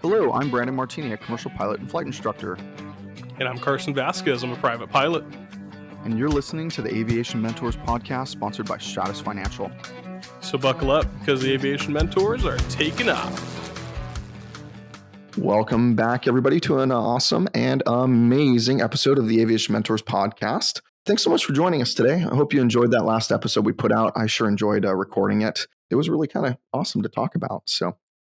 Hello, I'm Brandon Martini, a commercial pilot and flight instructor. And I'm Carson Vasquez. I'm a private pilot. And you're listening to the Aviation Mentors podcast sponsored by Stratus Financial. So buckle up because the Aviation Mentors are taking off. Welcome back, everybody, to an awesome and amazing episode of the Aviation Mentors podcast. Thanks so much for joining us today. I hope you enjoyed that last episode we put out. I sure enjoyed recording it. It was really kind of awesome to talk about.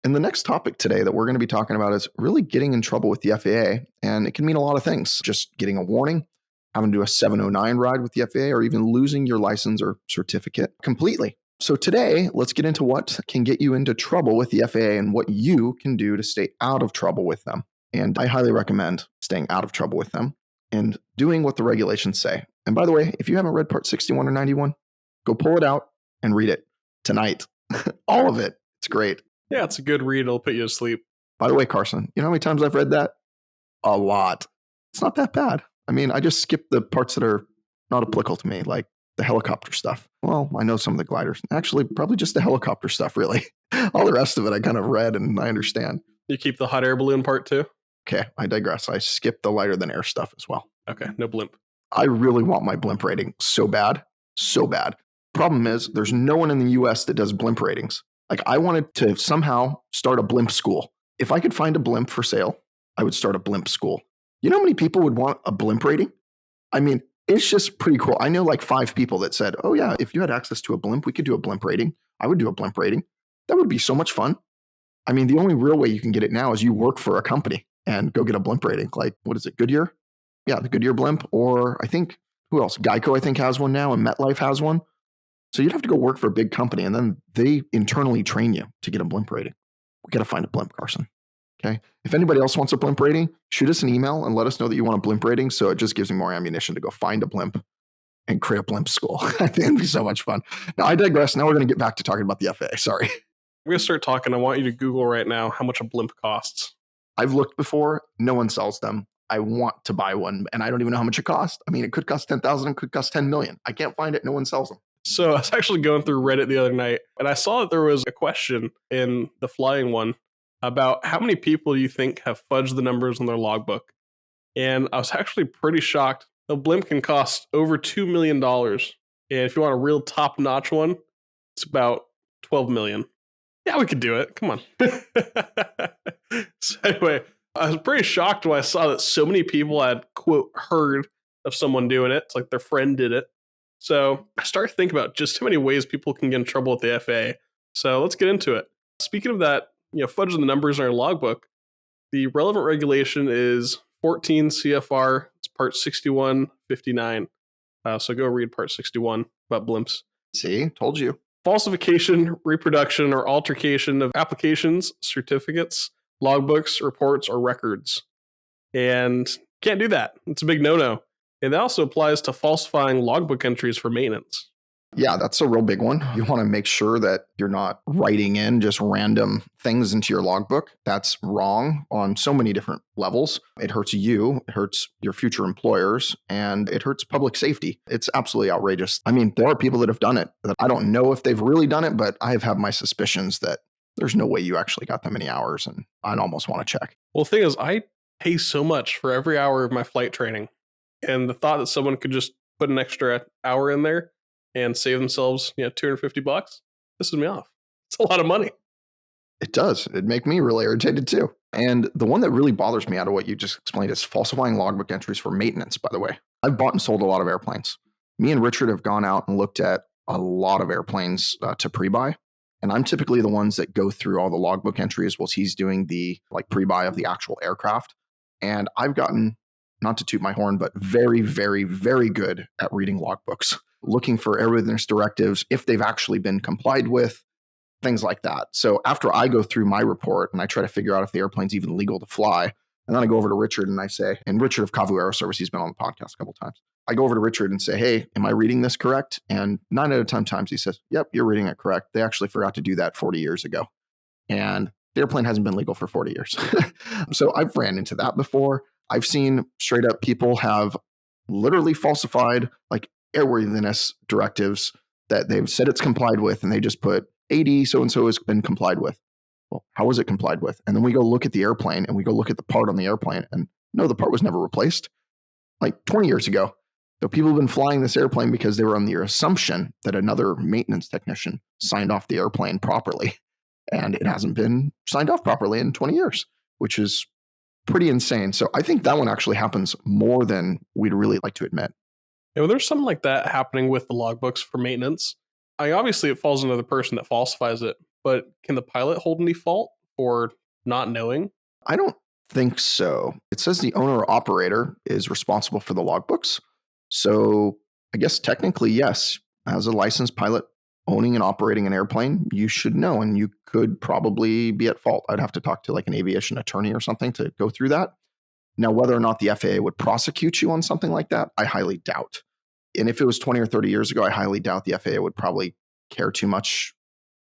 And the next topic today that we're going to be talking about is really getting in trouble with the FAA. And it can mean a lot of things. Just getting a warning, having to do a 709 ride with the FAA, or even losing your license or certificate completely. So today, let's get into what can get you into trouble with the FAA and what you can do to stay out of trouble with them. And I highly recommend staying out of trouble with them and doing what the regulations say. And by the way, if you haven't read Part 61 or 91, go pull it out and read it tonight. All of it. It's great. Yeah, it's a good read. It'll put you to sleep. By the way, Carson, you know how many times I've read that? A lot. It's not that bad. I mean, I just skip the parts that are not applicable to me, like the helicopter stuff. Well, I know some of the gliders. Actually, probably just the helicopter stuff, really. All the rest of it I kind of read and I understand. You keep the hot air balloon part too? Okay, I digress. I skip the lighter than air stuff as well. Okay, no blimp. I really want my blimp rating so bad. So bad. Problem is, there's no one in the US that does blimp ratings. Like, I wanted to somehow start a blimp school. If I could find a blimp for sale, I would start a blimp school. You know how many people would want a blimp rating? I mean, it's just pretty cool. I know like 5 people that said, oh yeah, if you had access to a blimp, we could do a blimp rating. I would do a blimp rating. That would be so much fun. I mean, the only real way you can get it now is you work for a company and go get a blimp rating. Like, what is it, Goodyear? Yeah, the Goodyear blimp. Or I think, who else? Geico, I think, has one now, and MetLife has one. So you'd have to go work for a big company, and then they internally train you to get a blimp rating. We got to find a blimp, Carson. Okay. If anybody else wants a blimp rating, shoot us an email and let us know that you want a blimp rating. So it just gives me more ammunition to go find a blimp and create a blimp school. I think it'd be so much fun. Now I digress. Now we're going to get back to talking about the FAA. Sorry. We're going to start talking. I want you to Google right now how much a blimp costs. I've looked before. No one sells them. I want to buy one, and I don't even know how much it costs. I mean, it could cost $10,000, it could cost $10 million. I can't find it. No one sells them. So I was actually going through Reddit the other night, and I saw that there was a question in the flying one about how many people do you think have fudged the numbers on their logbook. And I was actually pretty shocked. A blimp can cost over $2 million. And if you want a real top-notch one, it's about $12 million. Yeah, we could do it. Come on. So anyway, I was pretty shocked when I saw that so many people had, quote, heard of someone doing it. It's like their friend did it. So I started to think about just how many ways people can get in trouble with the FAA. So let's get into it. Speaking of that, fudging the numbers in our logbook, the relevant regulation is 14 CFR. It's part 6159. So go read part 61 about blimps. See, told you. Falsification, reproduction, or altercation of applications, certificates, logbooks, reports, or records. And can't do that. It's a big no-no. And that also applies to falsifying logbook entries for maintenance. Yeah, that's a real big one. You want to make sure that you're not writing in just random things into your logbook. That's wrong on so many different levels. It hurts you, it hurts your future employers, and it hurts public safety. It's absolutely outrageous. I mean, there are people that have done it. I don't know if they've really done it, but I have had my suspicions that there's no way you actually got that many hours, and I'd almost want to check. Well, the thing is, I pay so much for every hour of my flight training. And the thought that someone could just put an extra hour in there and save themselves, $250, pisses me off. It's a lot of money. It does. It'd make me really irritated too. And the one that really bothers me out of what you just explained is falsifying logbook entries for maintenance, by the way. I've bought and sold a lot of airplanes. Me and Richard have gone out and looked at a lot of airplanes to pre-buy. And I'm typically the ones that go through all the logbook entries while he's doing the pre-buy of the actual aircraft. And I've gotten, not to toot my horn, but very, very, very good at reading logbooks, looking for airworthiness directives, if they've actually been complied with, things like that. So after I go through my report and I try to figure out if the airplane's even legal to fly, and then I go over to Richard and I say, and Richard of Kavu Aero Service, he's been on the podcast a couple of times. I go over to Richard and say, hey, am I reading this correct? And 9 out of 10 times he says, yep, you're reading it correct. They actually forgot to do that 40 years ago. And the airplane hasn't been legal for 40 years. So I've ran into that before. I've seen straight up people have literally falsified airworthiness directives that they've said it's complied with, and they just put AD so-and-so has been complied with. Well, how was it complied with? And then we go look at the airplane and we go look at the part on the airplane, and no, the part was never replaced. Like 20 years ago. So people have been flying this airplane because they were on the assumption that another maintenance technician signed off the airplane properly. And it hasn't been signed off properly in 20 years, which is pretty insane. So I think that one actually happens more than we'd really like to admit. When there's something like that happening with the logbooks for maintenance, obviously it falls into the person that falsifies it, but can the pilot hold any fault for not knowing? I don't think so. It says the owner or operator is responsible for the logbooks. So I guess technically, yes, as a licensed pilot owning and operating an airplane, you should know, and you could probably be at fault. I'd have to talk to like an aviation attorney or something to go through that. Now, whether or not the FAA would prosecute you on something like that, I highly doubt. And if it was 20 or 30 years ago, I highly doubt the FAA would probably care too much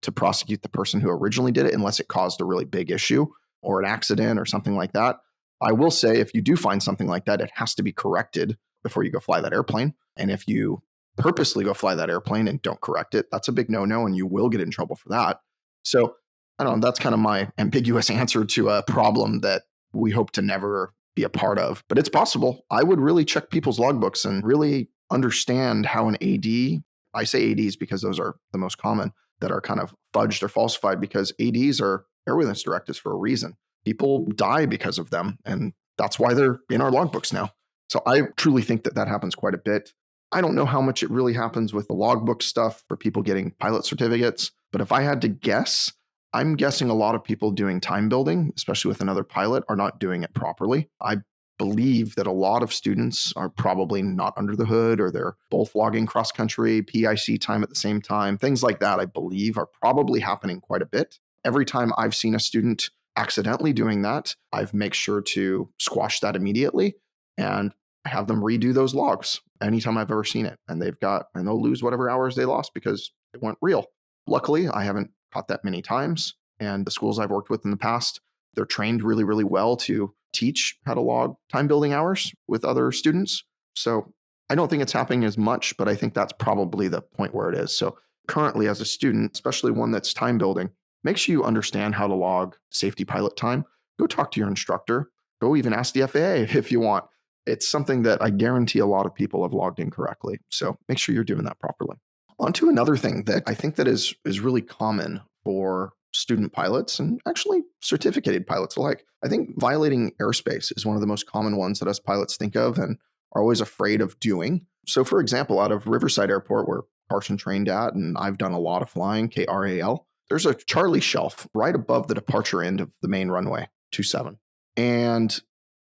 to prosecute the person who originally did it unless it caused a really big issue or an accident or something like that. I will say if you do find something like that, it has to be corrected before you go fly that airplane. And if you purposely go fly that airplane and don't correct it, that's a big no-no and you will get in trouble for that. So I don't know, that's kind of my ambiguous answer to a problem that we hope to never be a part of, but it's possible. I would really check people's logbooks and really understand how an AD, I say ADs because those are the most common that are kind of fudged or falsified, because ADs are airworthiness directives for a reason. People die because of them, and that's why they're in our logbooks now. So I truly think that that happens quite a bit. I don't know how much it really happens with the logbook stuff for people getting pilot certificates, but if I had to guess, I'm guessing a lot of people doing time building, especially with another pilot, are not doing it properly. I believe that a lot of students are probably not under the hood, or they're both logging cross country, PIC time at the same time. Things like that, I believe, are probably happening quite a bit. Every time I've seen a student accidentally doing that, I've made sure to squash that immediately and have them redo those logs anytime I've ever seen it. And they'll lose whatever hours they lost because it weren't real. Luckily, I haven't caught that many times. And the schools I've worked with in the past, they're trained really, really well to teach how to log time building hours with other students. So I don't think it's happening as much, but I think that's probably the point where it is. So currently, as a student, especially one that's time building, make sure you understand how to log safety pilot time. Go talk to your instructor. Go even ask the FAA if you want. It's something that I guarantee a lot of people have logged incorrectly. So make sure you're doing that properly. On to another thing that I think that is really common for student pilots and actually certificated pilots alike. I think violating airspace is one of the most common ones that us pilots think of and are always afraid of doing. So for example, out of Riverside Airport, where Carson trained at, and I've done a lot of flying, KRAL, there's a Charlie shelf right above the departure end of the main runway, 27. And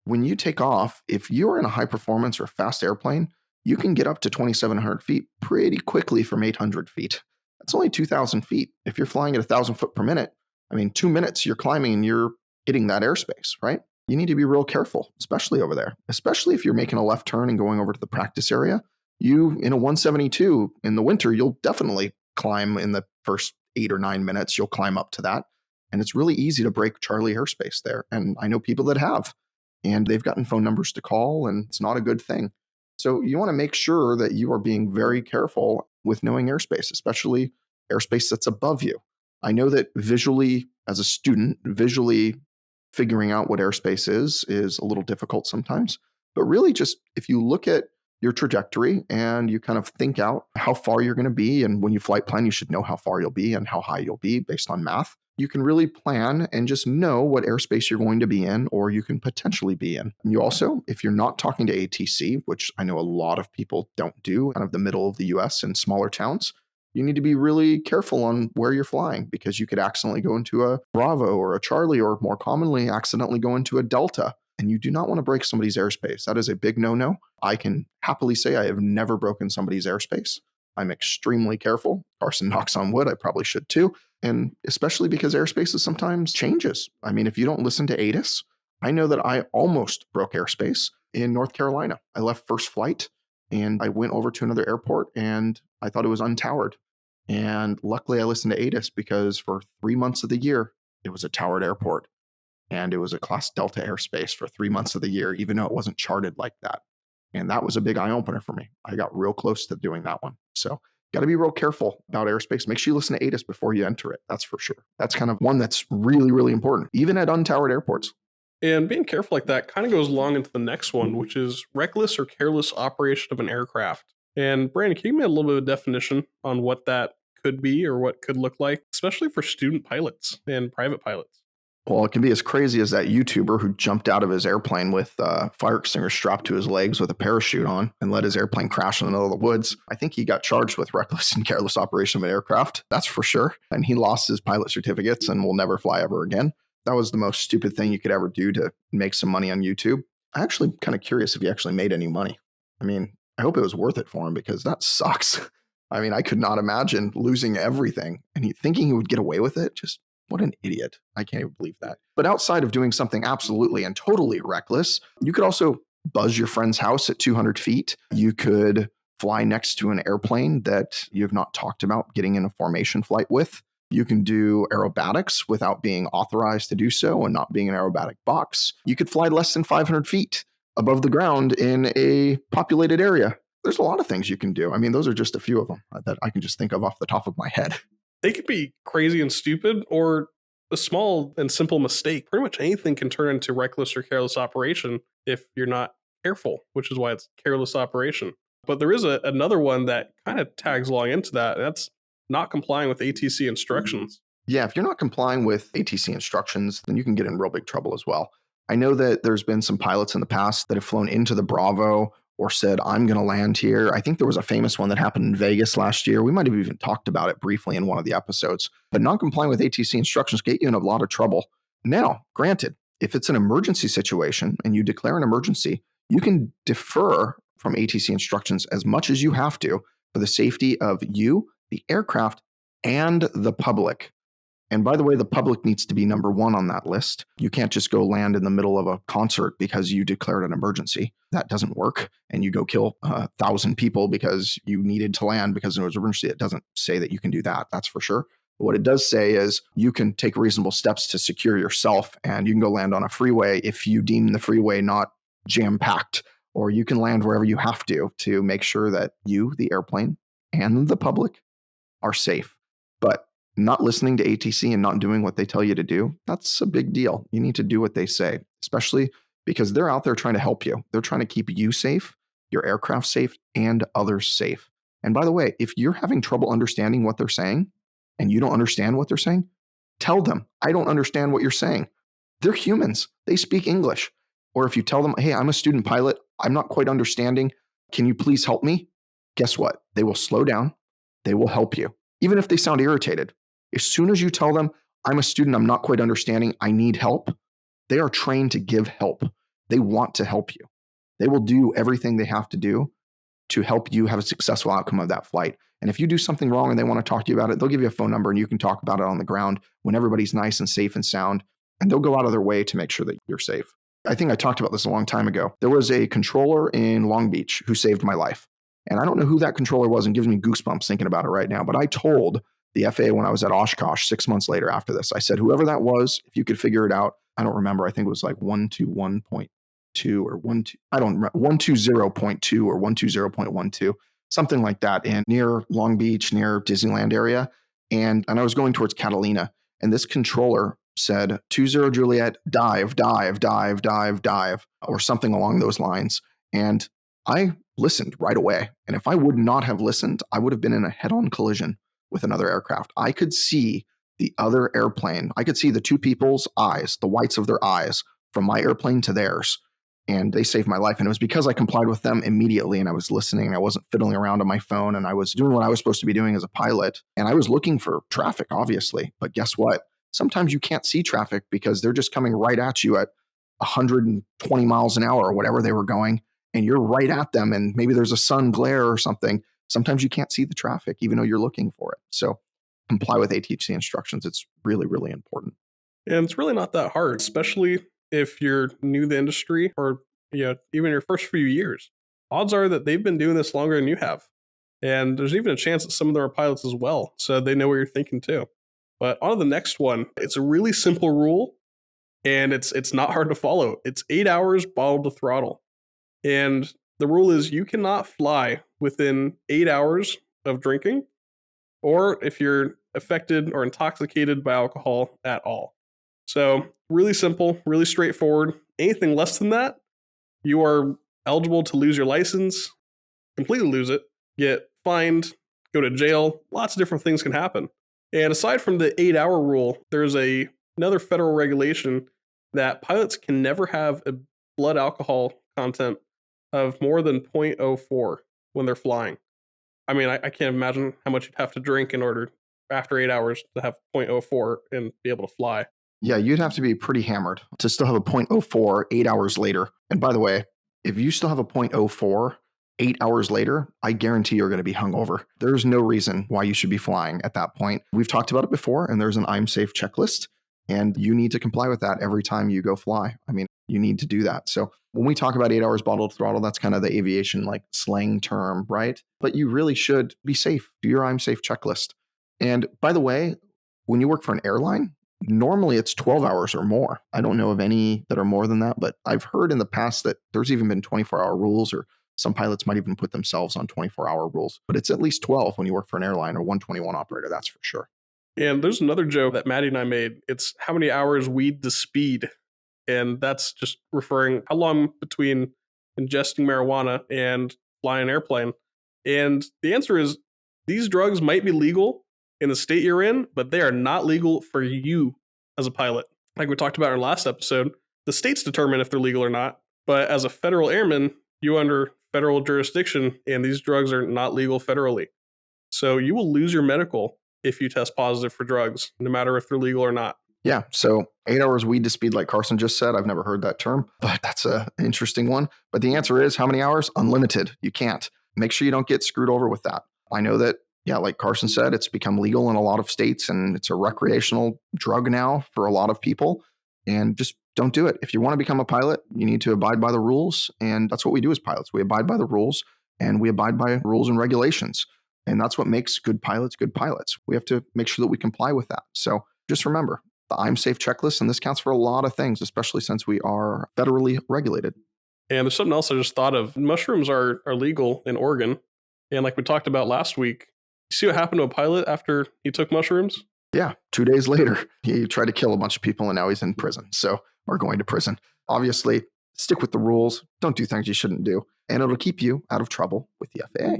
when you take off, if you're in a high performance or fast airplane, you can get up to 2,700 feet pretty quickly from 800 feet. That's only 2,000 feet. If you're flying at 1,000 foot per minute, 2 minutes you're climbing and you're hitting that airspace, right? You need to be real careful, especially over there, especially if you're making a left turn and going over to the practice area. You, in a 172 in the winter, you'll definitely climb in the first 8 or 9 minutes. You'll climb up to that. And it's really easy to break Charlie airspace there. And I know people that have, and they've gotten phone numbers to call, and it's not a good thing. So you want to make sure that you are being very careful with knowing airspace, especially airspace that's above you. I know that visually, as a student, visually figuring out what airspace is a little difficult sometimes. But really just if you look at your trajectory and you kind of think out how far you're going to be, and when you flight plan, you should know how far you'll be and how high you'll be based on math. You can really plan and just know what airspace you're going to be in, or you can potentially be in. And you also, if you're not talking to ATC, which I know a lot of people don't do, kind of the middle of the US in smaller towns, you need to be really careful on where you're flying, because you could accidentally go into a Bravo or a Charlie, or more commonly, accidentally go into a Delta. And you do not want to break somebody's airspace. That is a big no-no. I can happily say I have never broken somebody's airspace. I'm extremely careful. Carson knocks on wood. I probably should too. And especially because airspace sometimes changes. If you don't listen to ATIS, I know that I almost broke airspace in North Carolina. I left first flight and I went over to another airport and I thought it was untowered. And luckily I listened to ATIS, because for 3 months of the year, it was a towered airport. And it was a class Delta airspace for 3 months of the year, even though it wasn't charted like that. And that was a big eye opener for me. I got real close to doing that one. So Got to be real careful about airspace. Make sure you listen to ATIS before you enter it. That's for sure. That's kind of one that's really, really important, even at untowered airports. And being careful like that kind of goes along into the next one, which is reckless or careless operation of an aircraft. And Brandon, can you give me a little bit of definition on what that could be or what could look like, especially for student pilots and private pilots? Well, it can be as crazy as that YouTuber who jumped out of his airplane with a fire extinguisher strapped to his legs with a parachute on and let his airplane crash in the middle of the woods. I think he got charged with reckless and careless operation of an aircraft, that's for sure. And he lost his pilot certificates and will never fly ever again. That was the most stupid thing you could ever do to make some money on YouTube. I'm actually kind of curious if he actually made any money. I mean, I hope it was worth it for him because that sucks. I mean, I could not imagine losing everything and thinking he would get away with it. Just what an idiot. I can't even believe that. But outside of doing something absolutely and totally reckless, you could also buzz your friend's house at 200 feet. You could fly next to an airplane that you have not talked about getting in a formation flight with. You can do aerobatics without being authorized to do so and not being an aerobatic box. You could fly less than 500 feet above the ground in a populated area. There's a lot of things you can do. I mean, those are just a few of them that I can just think of off the top of my head. They could be crazy and stupid or a small and simple mistake. Pretty much anything can turn into reckless or careless operation if you're not careful, which is why it's careless operation. But there is another one that kind of tags along into that. And that's not complying with ATC instructions. Yeah, if you're not complying with ATC instructions, then you can get in real big trouble as well. I know that there's been some pilots in the past that have flown into the Bravo or said, I'm going to land here. I think there was a famous one that happened in Vegas last year. We might have even talked about it briefly in one of the episodes. But not complying with ATC instructions get you in a lot of trouble. Now, granted, if it's an emergency situation and you declare an emergency, you can defer from ATC instructions as much as you have to for the safety of you, the aircraft, and the public. And by the way, the public needs to be number one on that list. You can't just go land in the middle of a concert because you declared an emergency. That doesn't work. And you go kill 1,000 people because you needed to land because it was an emergency. It doesn't say that you can do that. That's for sure. But what it does say is you can take reasonable steps to secure yourself and you can go land on a freeway if you deem the freeway not jam-packed, or you can land wherever you have to make sure that you, the airplane, and the public are safe. But not listening to ATC and not doing what they tell you to do, that's a big deal. You need to do what they say, especially because they're out there trying to help you. They're trying to keep you safe, your aircraft safe, and others safe. And by the way, if you're having trouble understanding what they're saying and you don't understand what they're saying, tell them, I don't understand what you're saying. They're humans. They speak English. Or if you tell them, hey, I'm a student pilot, I'm not quite understanding, can you please help me? Guess what? They will slow down. They will help you, even if they sound irritated. As soon as you tell them, I'm a student, I'm not quite understanding, I need help, they are trained to give help. They want to help you. They will do everything they have to do to help you have a successful outcome of that flight. And if you do something wrong and they want to talk to you about it, they'll give you a phone number and you can talk about it on the ground when everybody's nice and safe and sound. And they'll go out of their way to make sure that you're safe. I think I talked about this a long time ago. There was a controller in Long Beach who saved my life. And I don't know who that controller was and gives me goosebumps thinking about it right now. But I told the FAA when I was at Oshkosh 6 months later after this, I said, whoever that was, if you could figure it out, I don't remember. I think it was like 121.2 or 120.2 or 120.12, something like that in near Long Beach, near Disneyland area. And I was going towards Catalina. And this controller said 20 Juliet, dive, dive, dive, dive, dive, or something along those lines. And I listened right away. And if I would not have listened, I would have been in a head-on collision with another aircraft. I could see the other airplane. I could see the two people's eyes, the whites of their eyes, from my airplane to theirs. And they saved my life. And it was because I complied with them immediately and I was listening and I wasn't fiddling around on my phone and I was doing what I was supposed to be doing as a pilot. And I was looking for traffic, obviously. But guess what? Sometimes you can't see traffic because they're just coming right at you at 120 miles an hour or whatever they were going. And you're right at them. And maybe there's a sun glare or something. Sometimes you can't see the traffic, even though you're looking for it. So comply with ATC instructions. It's really, really important. And it's really not that hard, especially if you're new to the industry or even your first few years. Odds are that they've been doing this longer than you have. And there's even a chance that some of them are pilots as well. So they know what you're thinking too. But on to the next one. It's a really simple rule and it's not hard to follow. It's 8 hours bottled to throttle. And the rule is you cannot fly within 8 hours of drinking, or if you're affected or intoxicated by alcohol at all. So, really simple, really straightforward. Anything less than that, you are eligible to lose your license, completely lose it, get fined, go to jail. Lots of different things can happen. And aside from the 8 hour rule, there's another federal regulation that pilots can never have a blood alcohol content of more than 0.04 when they're flying. I mean, I can't imagine how much you'd have to drink in order after 8 hours to have 0.04 and be able to fly. Yeah, you'd have to be pretty hammered to still have a 0.04 8 hours later. And by the way, if you still have a 0.04 8 hours later, I guarantee you're going to be hungover. There's no reason why you should be flying at that point. We've talked about it before, and there's an I'm safe checklist, and you need to comply with that every time you go fly. I mean, you need to do that. So when we talk about 8 hours bottled throttle, that's kind of the aviation like slang term, right? But you really should be safe. Do your I'm safe checklist. And by the way, when you work for an airline, normally it's 12 hours or more. I don't know of any that are more than that, but I've heard in the past that there's even been 24-hour rules, or some pilots might even put themselves on 24-hour rules. But it's at least 12 when you work for an airline or 121 operator, that's for sure. And there's another joke that Maddie and I made. It's how many hours weed to speed. And that's just referring how long between ingesting marijuana and flying an airplane. And the answer is these drugs might be legal in the state you're in, but they are not legal for you as a pilot. Like we talked about in our last episode, the states determine if they're legal or not. But as a federal airman, you under federal jurisdiction, and these drugs are not legal federally. So you will lose your medical if you test positive for drugs, no matter if they're legal or not. Yeah. So 8 hours weed to speed, like Carson just said. I've never heard that term, but that's an interesting one. But the answer is how many hours? Unlimited. You can't. Make sure you don't get screwed over with that. I know that, yeah, like Carson said, it's become legal in a lot of states, and it's a recreational drug now for a lot of people. And just don't do it. If you want to become a pilot, you need to abide by the rules. And that's what we do as pilots. We abide by the rules, and we abide by rules and regulations. And that's what makes good pilots good pilots. We have to make sure that we comply with that. So just remember, the I'm safe checklist, and this counts for a lot of things, especially since we are federally regulated. And there's something else I just thought of. Mushrooms are legal in Oregon. And like we talked about last week, you see what happened to a pilot after he took mushrooms? Yeah, 2 days later, he tried to kill a bunch of people, and now he's in prison. So, or going to prison. Obviously, stick with the rules. Don't do things you shouldn't do, and it'll keep you out of trouble with the FAA.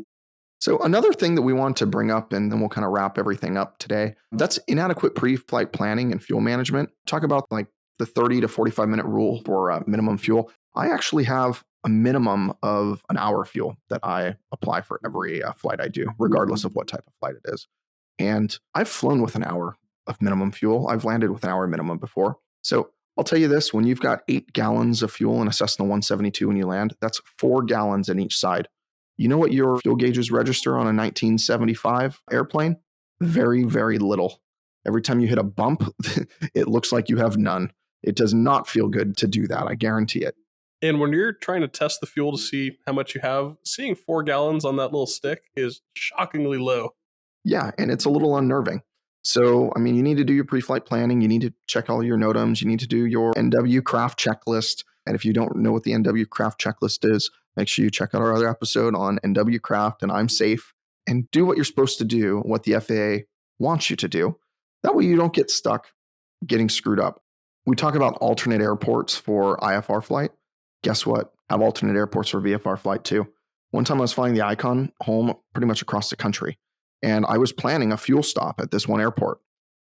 So another thing that we want to bring up, and then we'll kind of wrap everything up today, that's inadequate pre-flight planning and fuel management. Talk about like the 30 to 45-minute rule for minimum fuel. I actually have a minimum of an hour fuel that I apply for every flight I do, regardless of what type of flight it is. And I've flown with an hour of minimum fuel. I've landed with an hour minimum before. So I'll tell you this, when you've got 8 gallons of fuel in a Cessna 172 when you land, that's 4 gallons in each side. You know what your fuel gauges register on a 1975 airplane? Very, very little. Every time you hit a bump, it looks like you have none. It does not feel good to do that. I guarantee it. And when you're trying to test the fuel to see how much you have, seeing 4 gallons on that little stick is shockingly low. Yeah, and it's a little unnerving. So, I mean, you need to do your pre-flight planning. You need to check all your NOTAMs. You need to do your NW craft checklist. And if you don't know what the NW craft checklist is, make sure you check out our other episode on NW craft and I'm safe, and do what you're supposed to do, what the FAA wants you to do. That way you don't get stuck getting screwed up. We talk about alternate airports for IFR flight. Guess what? Have alternate airports for VFR flight too. One time I was flying the Icon home pretty much across the country, and I was planning a fuel stop at this one airport.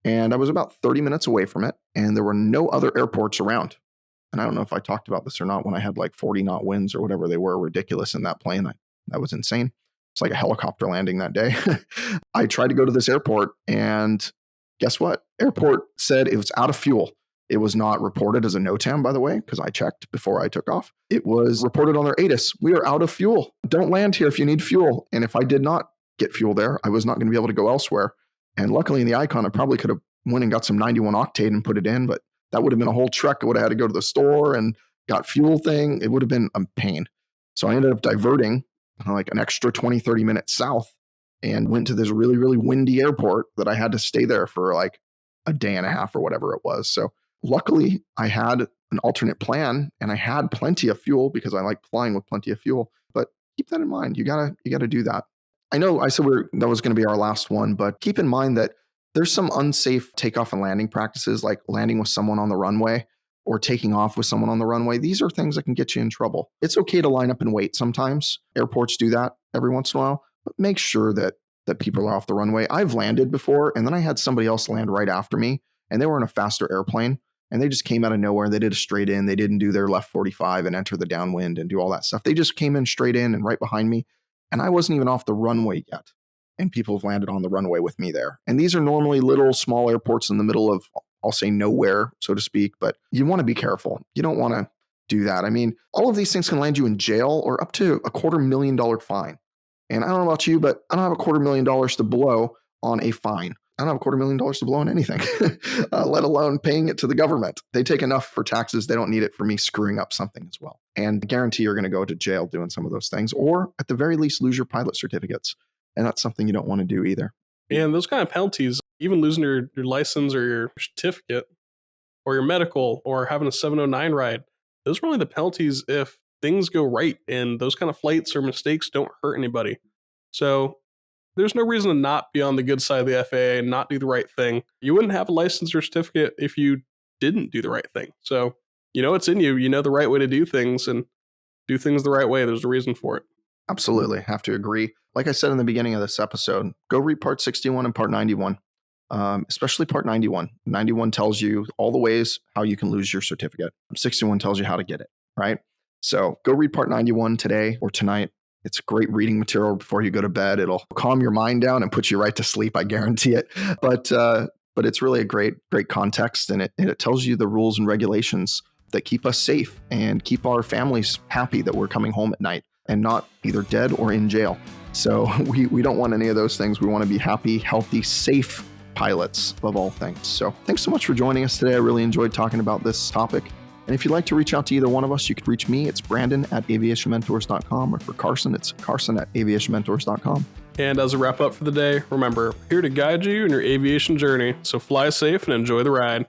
And I was about 30 minutes away from it, and there were no other airports around. And I don't know if I talked about this or not when I had like 40 knot winds or whatever they were, ridiculous in that plane. That was insane. It's like a helicopter landing that day. I tried to go to this airport, and guess what? Airport said it was out of fuel. It was not reported as a NOTAM, by the way, because I checked before I took off. It was reported on their ATIS. We are out of fuel. Don't land here if you need fuel. And if I did not get fuel there, I was not going to be able to go elsewhere. And luckily in the Icon, I probably could have went and got some 91 octane and put it in, but that would have been a whole trek. I would have had to go to the store and got fuel thing. It would have been a pain. So I ended up diverting like an extra 20, 30 minutes south and went to this really, really windy airport that I had to stay there for like a day and a half or whatever it was. So luckily I had an alternate plan, and I had plenty of fuel because I like flying with plenty of fuel. But keep that in mind. You gotta do that. I know I said that was going to be our last one, but keep in mind that there's some unsafe takeoff and landing practices, like landing with someone on the runway or taking off with someone on the runway. These are things that can get you in trouble. It's okay to line up and wait sometimes. Airports do that every once in a while, but make sure that people are off the runway. I've landed before, and then I had somebody else land right after me, and they were in a faster airplane, and they just came out of nowhere. They did a straight in. They didn't do their left 45 and enter the downwind and do all that stuff. They just came in straight in and right behind me, and I wasn't even off the runway yet. And people have landed on the runway with me there. And these are normally little small airports in the middle of, I'll say, nowhere, so to speak, but you want to be careful. You don't want to do that. I mean, all of these things can land you in jail or up to a $250,000 fine. And I don't know about you, but I don't have a $250,000 to blow on a fine. I don't have a $250,000 to blow on anything, let alone paying it to the government. They take enough for taxes. They don't need it for me screwing up something as well. And I guarantee you're going to go to jail doing some of those things, or at the very least, lose your pilot certificates. And that's something you don't want to do either. And those kind of penalties, even losing your license or your certificate or your medical or having a 709 ride, those are only the penalties if things go right. And those kind of flights or mistakes don't hurt anybody. So there's no reason to not be on the good side of the FAA and not do the right thing. You wouldn't have a license or certificate if you didn't do the right thing. So you know it's in you. You know the right way to do things, and do things the right way. There's a reason for it. Absolutely. Have to agree. Like I said in the beginning of this episode, go read part 61 and part 91, especially part 91. 91 tells you all the ways how you can lose your certificate. 61 tells you how to get it, right? So go read part 91 today or tonight. It's great reading material before you go to bed. It'll calm your mind down and put you right to sleep. I guarantee it. But it's really a great context, and it tells you the rules and regulations that keep us safe and keep our families happy that we're coming home at night and not either dead or in jail. So we don't want any of those things. We want to be happy, healthy, safe pilots above all things. So thanks so much for joining us today. I really enjoyed talking about this topic. And if you'd like to reach out to either one of us, you could reach me. It's Brandon at aviationmentors.com, or for Carson, it's Carson at aviationmentors.com. And as a wrap up for the day, remember, here to guide you in your aviation journey. So fly safe and enjoy the ride.